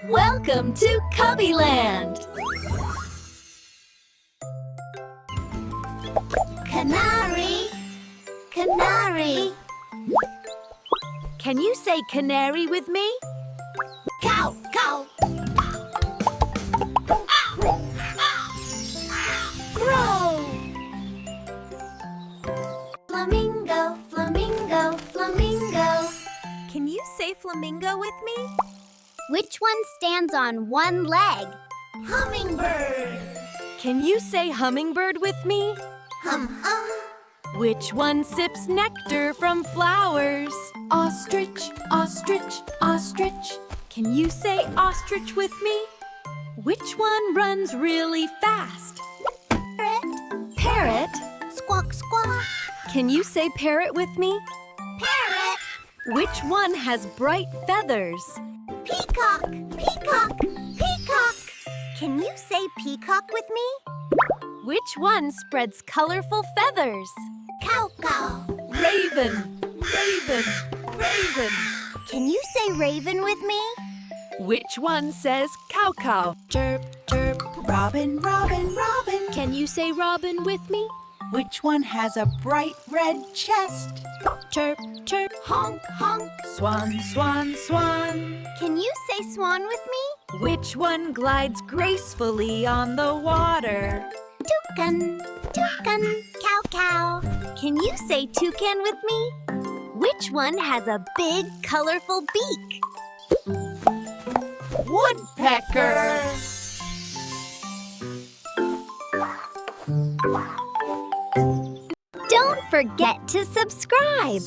Welcome to Cubbylandd! Canary, canary. Can you say canary with me? Cow, cow. Crow. Flamingo, flamingo, flamingo. Can you say flamingo with me? Which one stands on one leg? Hummingbird. Can you say hummingbird with me? Hum, hum. Which one sips nectar from flowers? Ostrich, ostrich, ostrich. Can you say ostrich with me? Which one runs really fast? Parrot. Parrot. Squawk, squawk. Can you say parrot with me? Parrot. Which one has bright feathers? Peacock, peacock, peacock. Can you say peacock with me? Which one spreads colorful feathers? Cow, cow. Raven, raven, raven. Can you say raven with me? Which one says cow cow? Chirp, chirp. Robin, robin, robin. Can you say robin with me? Which one has a bright red chest? Chirp, chirp. Honk, honk. Swan, swan, swan. Can you say swan with me? Which one glides gracefully on the water? Toucan, toucan. Cow, cow. Can you say toucan with me? Which one has a big, colorful beak? Woodpecker. Don't forget to subscribe.